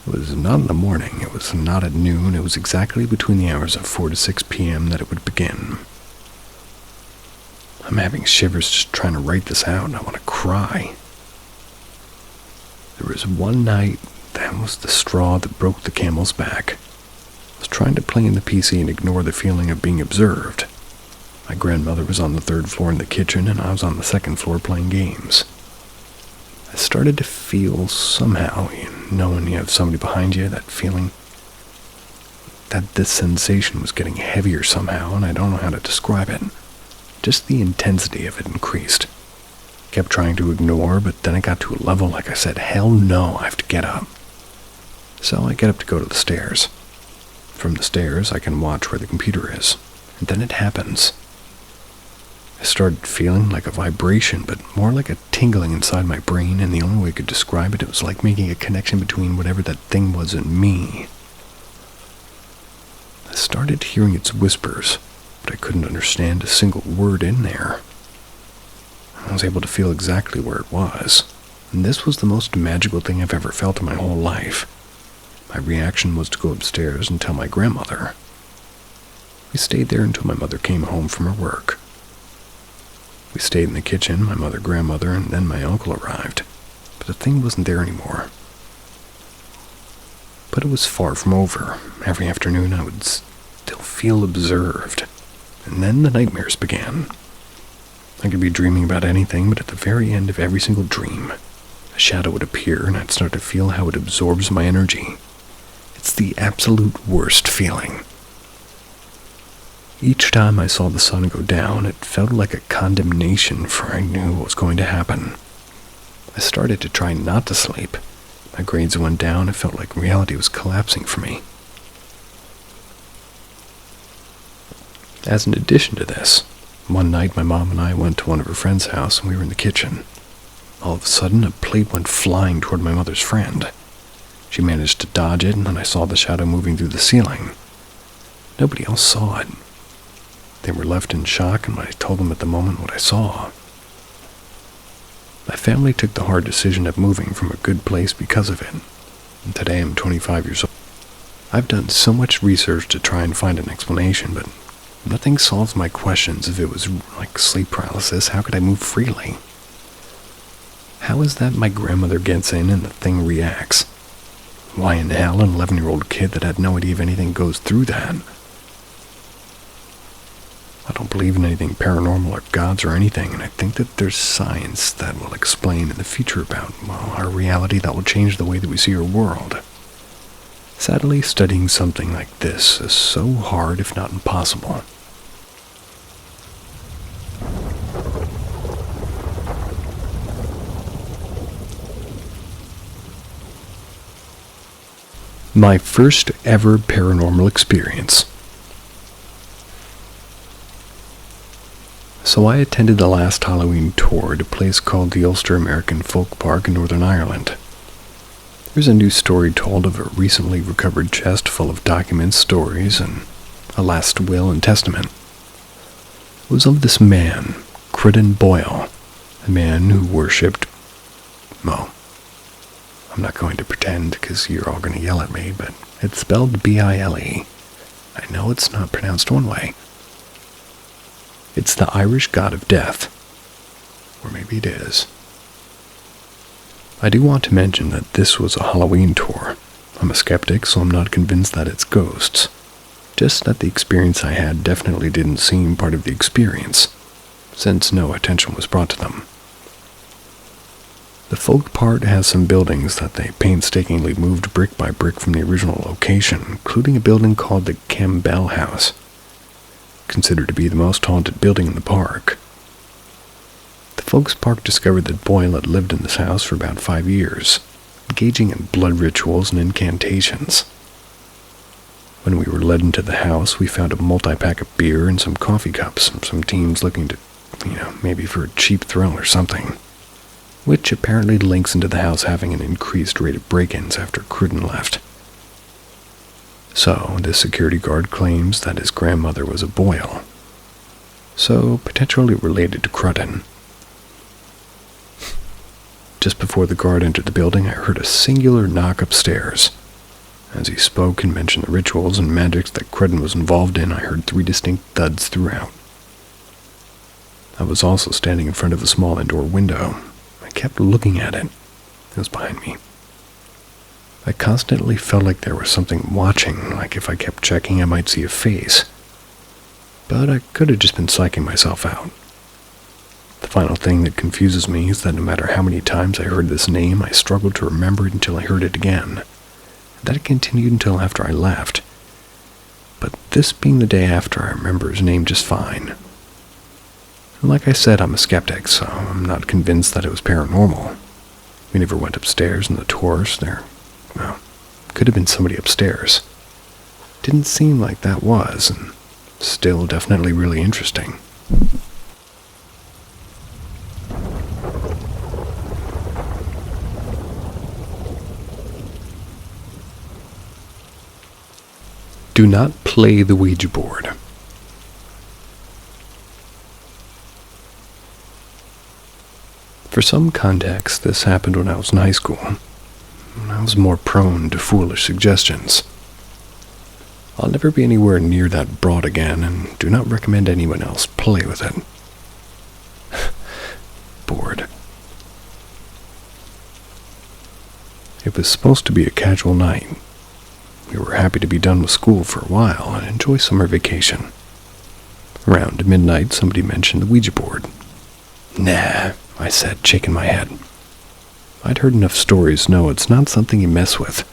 It was not in the morning, it was not at noon, it was exactly between the hours of 4 to 6 p.m. that it would begin. I'm having shivers just trying to write this out, and I want to cry. There was one night, that was the straw that broke the camel's back. I was trying to play in the PC and ignore the feeling of being observed. My grandmother was on the 3rd floor in the kitchen, and I was on the 2nd floor playing games. I started to feel somehow, when you have somebody behind you, that feeling that this sensation was getting heavier somehow, and I don't know how to describe it. Just the intensity of it increased. Kept trying to ignore, but then it got to a level like I said, hell no, I have to get up. So I get up to go to the stairs. From the stairs, I can watch where the computer is, and then it happens. I started feeling like a vibration, but more like a tingling inside my brain, and the only way I could describe it was like making a connection between whatever that thing was and me. I started hearing its whispers, but I couldn't understand a single word in there. I was able to feel exactly where it was, and this was the most magical thing I've ever felt in my whole life. My reaction was to go upstairs and tell my grandmother. We stayed there until my mother came home from her work. We stayed in the kitchen, my mother, grandmother, and then my uncle arrived, but the thing wasn't there anymore. But it was far from over. Every afternoon I would still feel observed, and then the nightmares began. I could be dreaming about anything, but at the very end of every single dream, a shadow would appear, and I'd start to feel how it absorbs my energy. It's the absolute worst feeling. Each time I saw the sun go down, it felt like a condemnation, for I knew what was going to happen. I started to try not to sleep. My grades went down, it felt like reality was collapsing for me. As an addition to this, one night my mom and I went to one of her friend's house, and we were in the kitchen. All of a sudden, a plate went flying toward my mother's friend. She managed to dodge it, and then I saw the shadow moving through the ceiling. Nobody else saw it. They were left in shock, and I told them at the moment what I saw. My family took the hard decision of moving from a good place because of it, and today I'm 25 years old. I've done so much research to try and find an explanation, but nothing solves my questions. If it was like sleep paralysis, how could I move freely? How is that my grandmother gets in and the thing reacts? Why in hell an 11-year-old kid that had no idea if anything goes through that? I don't believe in anything paranormal or gods or anything, and I think that there's science that will explain in the future about, well, our reality that will change the way that we see our world. Sadly, studying something like this is so hard, if not impossible. My first ever paranormal experience. So I attended the last Halloween tour at a place called the Ulster American Folk Park in Northern Ireland. There's a new story told of a recently recovered chest full of documents, stories, and a last will and testament. It was of this man, Cruden Boyle, a man who worshipped, well, I'm not going to pretend because you're all going to yell at me, but it's spelled B-I-L-E. I know it's not pronounced one way. It's the Irish god of death. Or maybe it is. I do want to mention that this was a Halloween tour. I'm a skeptic, so I'm not convinced that it's ghosts. Just that the experience I had definitely didn't seem part of the experience, since no attention was brought to them. The folk part has some buildings that they painstakingly moved brick by brick from the original location, including a building called the Campbell House, considered to be the most haunted building in the park. The folks' park discovered that Boyle had lived in this house for about 5 years, engaging in blood rituals and incantations. When we were led into the house, we found a multi-pack of beer and some coffee cups from some teens looking to, maybe for a cheap thrill or something, which apparently links into the house having an increased rate of break-ins after Cruden left. So, this security guard claims that his grandmother was a Boyle, so potentially related to Cruden. Just before the guard entered the building, I heard a singular knock upstairs. As he spoke and mentioned the rituals and magics that Cruden was involved in, I heard 3 distinct thuds throughout. I was also standing in front of a small indoor window. I kept looking at it. It was behind me. I constantly felt like there was something watching, like if I kept checking I might see a face. But I could have just been psyching myself out. The final thing that confuses me is that no matter how many times I heard this name, I struggled to remember it until I heard it again. That continued until after I left. But this being the day after, I remember his name just fine. And like I said, I'm a skeptic, so I'm not convinced that it was paranormal. We never went upstairs, and the tours there, could have been somebody upstairs. Didn't seem like that was, and still definitely really interesting. Do not play the Ouija board. For some context, this happened when I was in high school. I was more prone to foolish suggestions. I'll never be anywhere near that broad again, and do not recommend anyone else play with it. Bored. It was supposed to be a casual night. We were happy to be done with school for a while and enjoy summer vacation. Around midnight, somebody mentioned the Ouija board. Nah, I said, shaking my head. I'd heard enough stories to know it's not something you mess with.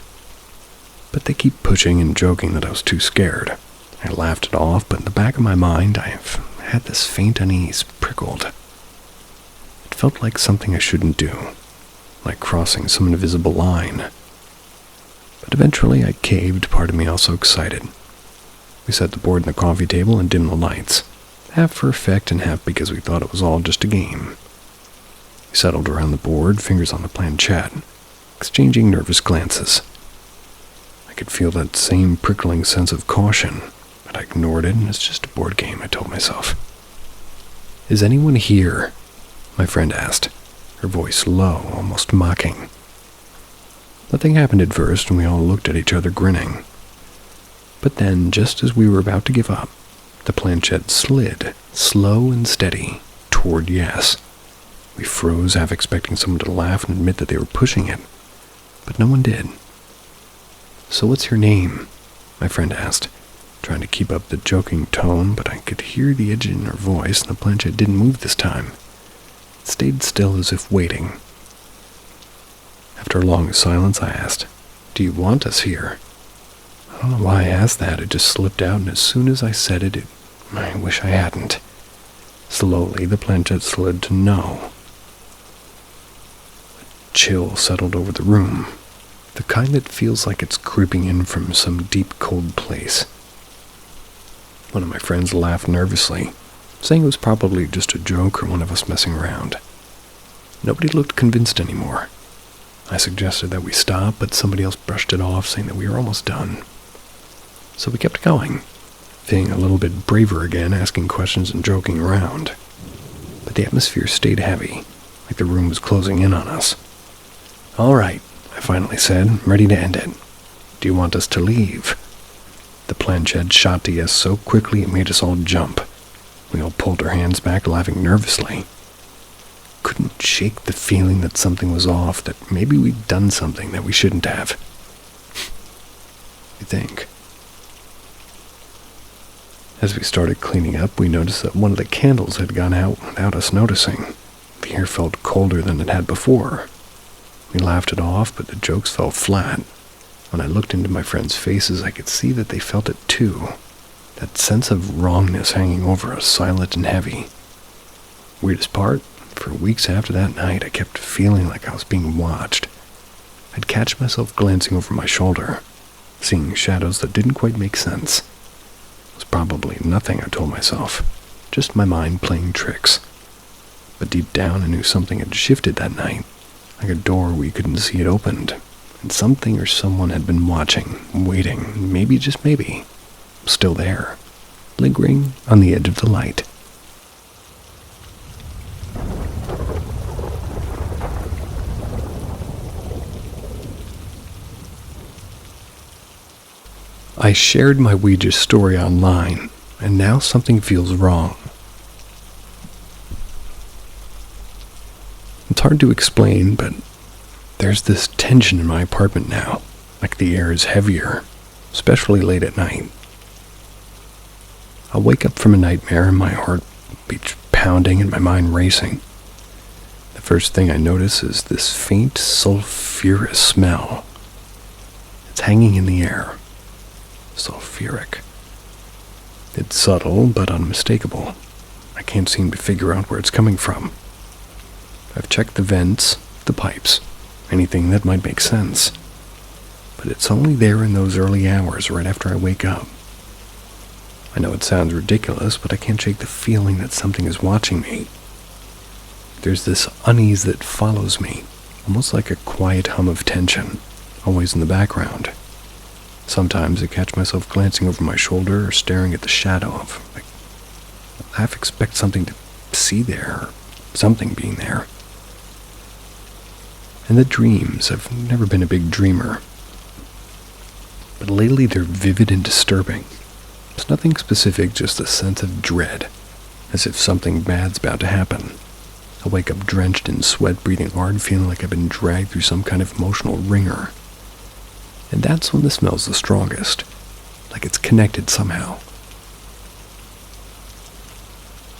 But they keep pushing and joking that I was too scared. I laughed it off, but in the back of my mind, I've had this faint unease prickled. It felt like something I shouldn't do, like crossing some invisible line. But eventually I caved, part of me also excited. We set the board on the coffee table and dimmed the lights, half for effect and half because we thought it was all just a game. We settled around the board, fingers on the planchette, exchanging nervous glances. I could feel that same prickling sense of caution, but I ignored it, and it's just a board game, I told myself. Is anyone here? My friend asked, her voice low, almost mocking. Nothing happened at first, and we all looked at each other grinning. But then, just as we were about to give up, the planchette slid, slow and steady, toward yes. We froze, half expecting someone to laugh and admit that they were pushing it, but no one did. So what's your name? My friend asked, trying to keep up the joking tone, but I could hear the edge in her voice, and the planchette didn't move this time. It stayed still as if waiting. After a long silence, I asked, Do you want us here? I don't know why I asked that, it just slipped out, and as soon as I said it, I wish I hadn't. Slowly, the planchette slid to no. A chill settled over the room, the kind that feels like it's creeping in from some deep, cold place. One of my friends laughed nervously, saying it was probably just a joke or one of us messing around. Nobody looked convinced anymore. I suggested that we stop, but somebody else brushed it off, saying that we were almost done. So we kept going, feeling a little bit braver again, asking questions and joking around. But the atmosphere stayed heavy, like the room was closing in on us. All right, I finally said, ready to end it. Do you want us to leave? The planchette shot to yes so quickly it made us all jump. We all pulled our hands back, laughing nervously. Couldn't shake the feeling that something was off, that maybe we'd done something that we shouldn't have. You think? As we started cleaning up, we noticed that one of the candles had gone out without us noticing. The air felt colder than it had before. We laughed it off, but the jokes fell flat. When I looked into my friends' faces, I could see that they felt it too. That sense of wrongness hanging over us, silent and heavy. Weirdest part, for weeks after that night, I kept feeling like I was being watched. I'd catch myself glancing over my shoulder. seeing shadows that didn't quite make sense. It was probably nothing, I told myself, just my mind playing tricks. But deep down I knew something had shifted that night, like a door we couldn't see it opened, and something or someone had been watching, waiting, maybe, just maybe, still there, lingering on the edge of the light. I shared my Ouija story online, and now something feels wrong. It's hard to explain, but there's this tension in my apartment now, like the air is heavier, especially late at night. I'll wake up from a nightmare and my heart beats pounding and my mind racing. The first thing I notice is this faint, sulfurous smell. It's hanging in the air. Sulfuric. It's subtle but unmistakable. I can't seem to figure out where it's coming from. I've checked the vents, the pipes, anything that might make sense. But it's only there in those early hours right after I wake up. I know it sounds ridiculous, but I can't shake the feeling that something is watching me. There's this unease that follows me, almost like a quiet hum of tension, always in the background. Sometimes I catch myself glancing over my shoulder or staring at the shadow of, I half expect something to see there, or something being there. And the dreams, I've never been a big dreamer. But lately they're vivid and disturbing. It's nothing specific, just a sense of dread, as if something bad's about to happen. I wake up drenched in sweat, breathing hard, feeling like I've been dragged through some kind of emotional wringer. And that's when the smell's the strongest, like it's connected somehow.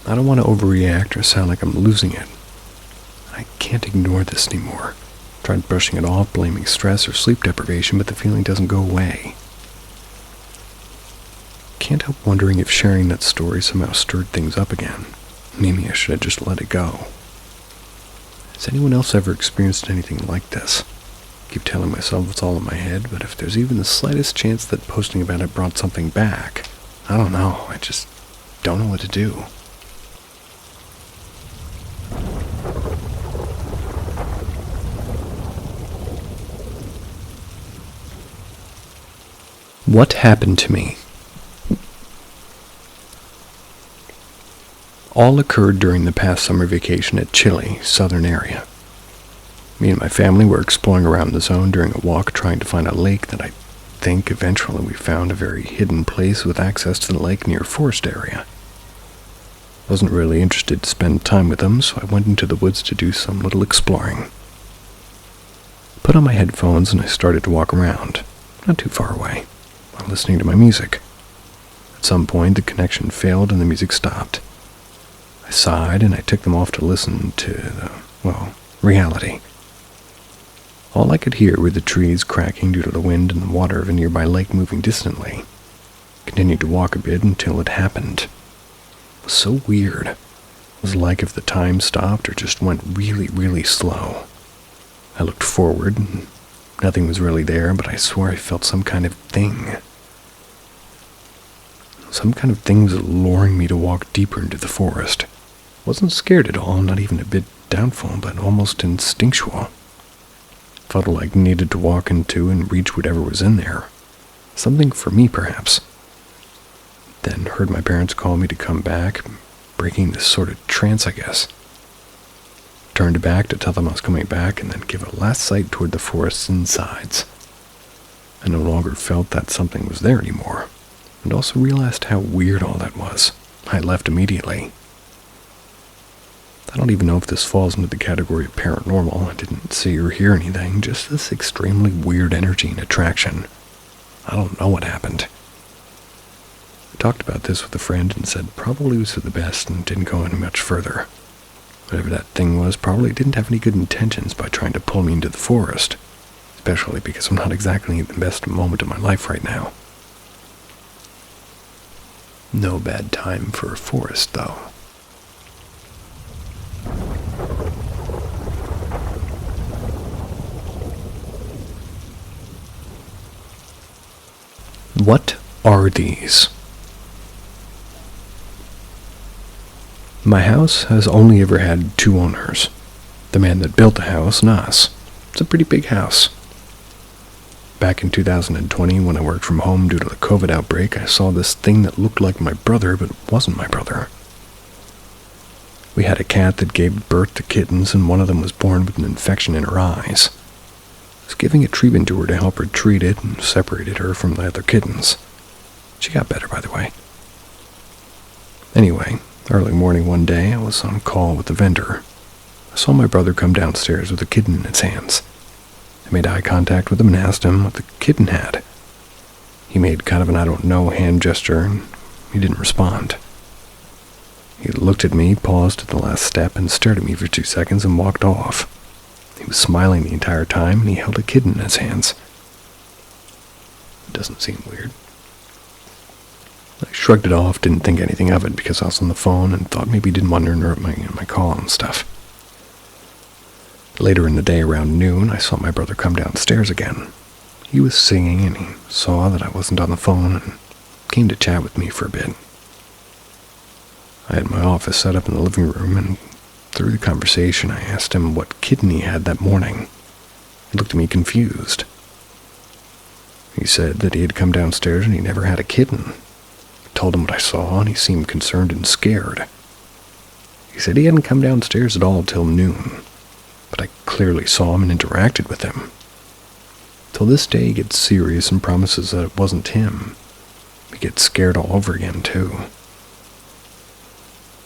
I don't want to overreact or sound like I'm losing it. I can't ignore this anymore. Tried brushing it off, blaming stress or sleep deprivation, but the feeling doesn't go away. Can't help wondering if sharing that story somehow stirred things up again. Maybe I should have just let it go. Has anyone else ever experienced anything like this? I keep telling myself it's all in my head, but if there's even the slightest chance that posting about it brought something back, I don't know, I just don't know what to do. What happened to me? All occurred during the past summer vacation at Chile, southern area. Me and my family were exploring around the zone during a walk trying to find a lake that I think eventually we found a very hidden place with access to the lake near a forest area. Wasn't really interested to spend time with them, so I went into the woods to do some little exploring. Put on my headphones and I started to walk around, not too far away, while listening to my music. At some point the connection failed and the music stopped. I sighed and I took them off to listen to the, reality. All I could hear were the trees cracking due to the wind and the water of a nearby lake moving distantly. Continued to walk a bit until it happened. It was so weird. It was like if the time stopped or just went really, really slow. I looked forward and nothing was really there, but I swore I felt some kind of thing. Some kind of thing was luring me to walk deeper into the forest. Wasn't scared at all, not even a bit doubtful, but almost instinctual. Felt like needed to walk into and reach whatever was in there. Something for me, perhaps. Then heard my parents call me to come back, breaking this sort of trance, I guess. Turned back to tell them I was coming back and then give a last sight toward the forest's insides. I no longer felt that something was there anymore, and also realized how weird all that was. I left immediately. I don't even know if this falls into the category of paranormal. I didn't see or hear anything, just this extremely weird energy and attraction. I don't know what happened. I talked about this with a friend and said probably was for the best and didn't go any much further. Whatever that thing was probably didn't have any good intentions by trying to pull me into the forest, especially because I'm not exactly in the best moment of my life right now. No bad time for a forest, though. What are these? My house has only ever had two owners. The man that built the house and us. It's a pretty big house. Back in 2020, when I worked from home due to the COVID outbreak, I saw this thing that looked like my brother, but wasn't my brother. We had a cat that gave birth to kittens, and one of them was born with an infection in her eyes. I was giving a treatment to her to help her treat it and separated her from the other kittens. She got better, by the way. Anyway, early morning one day, I was on call with the vendor. I saw my brother come downstairs with a kitten in his hands. I made eye contact with him and asked him what the kitten had. He made kind of an I don't know hand gesture, and he didn't respond. He looked at me, paused at the last step, and stared at me for 2 seconds and walked off. He was smiling the entire time, and he held a kitten in his hands. It doesn't seem weird. I shrugged it off, didn't think anything of it because I was on the phone and thought maybe he didn't want to interrupt my call and stuff. Later in the day, around noon, I saw my brother come downstairs again. He was singing, and he saw that I wasn't on the phone and came to chat with me for a bit. I had my office set up in the living room, and through the conversation, I asked him what kitten he had that morning. He looked at me confused. He said that he had come downstairs and he never had a kitten. I told him what I saw, and he seemed concerned and scared. He said he hadn't come downstairs at all till noon, but I clearly saw him and interacted with him. Till this day, he gets serious and promises that it wasn't him. He gets scared all over again, too.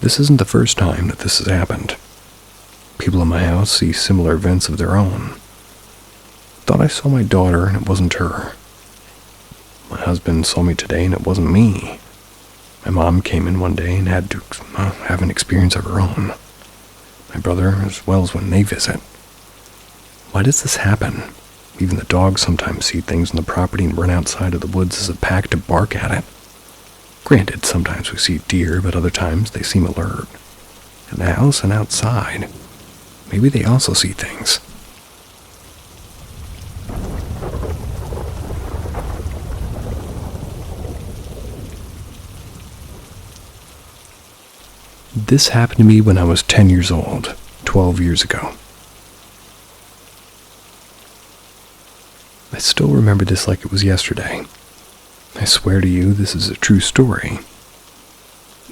This isn't the first time that this has happened. People in my house see similar events of their own. Thought I saw my daughter and it wasn't her. My husband saw me today and it wasn't me. My mom came in one day and had to have an experience of her own. My brother, as well as when they visit. Why does this happen? Even the dogs sometimes see things on the property and run outside of the woods as a pack to bark at it. Granted, sometimes we see deer, but other times they seem alert. In the house and outside, maybe they also see things. This happened to me when I was 10 years old, 12 years ago. I still remember this like it was yesterday. I swear to you, this is a true story.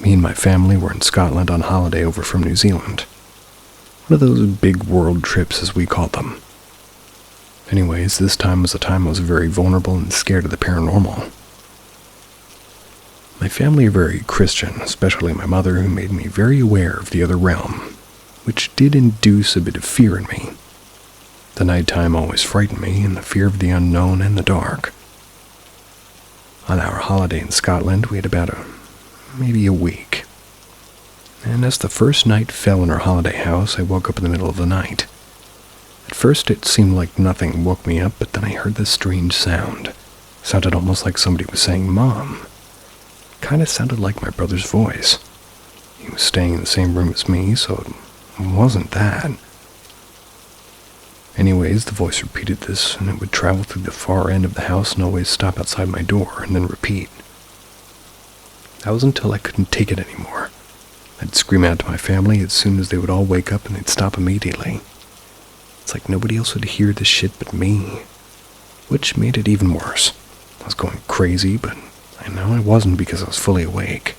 Me and my family were in Scotland on holiday over from New Zealand. One of those big world trips, as we called them. Anyways, this time was a time I was very vulnerable and scared of the paranormal. My family are very Christian, especially my mother, who made me very aware of the other realm, which did induce a bit of fear in me. The nighttime always frightened me, and the fear of the unknown and the dark. On our holiday in Scotland, we had about maybe a week. And as the first night fell in our holiday house, I woke up in the middle of the night. At first it seemed like nothing woke me up, but then I heard this strange sound. It sounded almost like somebody was saying, "Mom." It kind of sounded like my brother's voice. He was staying in the same room as me, so it wasn't that. Anyways, the voice repeated this, and it would travel through the far end of the house and always stop outside my door, and then repeat. That was until I couldn't take it anymore. I'd scream out to my family as soon as they would all wake up, and they'd stop immediately. It's like nobody else would hear this shit but me, which made it even worse. I was going crazy, but I know I wasn't because I was fully awake.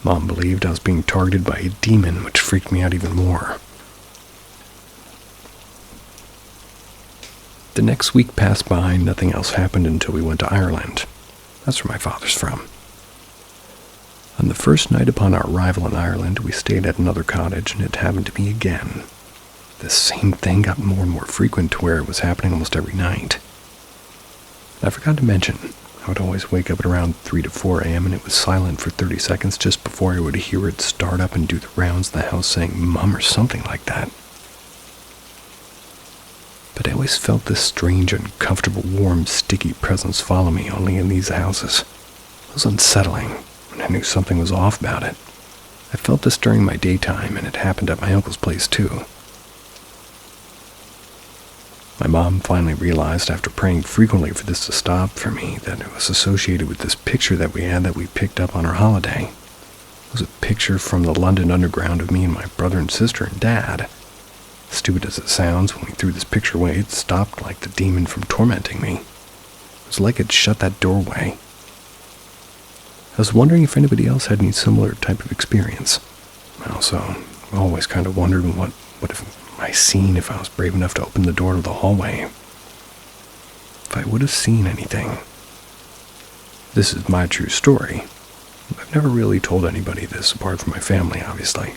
Mom believed I was being targeted by a demon, which freaked me out even more. The next week passed by, and nothing else happened until we went to Ireland. That's where my father's from. On the first night upon our arrival in Ireland, we stayed at another cottage, and it happened to me again. The same thing got more and more frequent to where it was happening almost every night. I forgot to mention, I would always wake up at around 3 to 4 a.m. and it was silent for 30 seconds just before I would hear it start up and do the rounds of the house saying "Mum" or something like that. But I always felt this strange, uncomfortable, warm, sticky presence follow me only in these houses. It was unsettling, and I knew something was off about it. I felt this during my daytime, and it happened at my uncle's place too. My mom finally realized after praying frequently for this to stop for me that it was associated with this picture that we had that we picked up on our holiday. It was a picture from the London Underground of me and my brother and sister and dad. Stupid as it sounds, when we threw this picture away, it stopped like the demon from tormenting me. It was like it shut that doorway. I was wondering if anybody else had any similar type of experience. I also always kind of wondered what if I seen if I was brave enough to open the door to the hallway. If I would have seen anything. This is my true story. I've never really told anybody this apart from my family, obviously.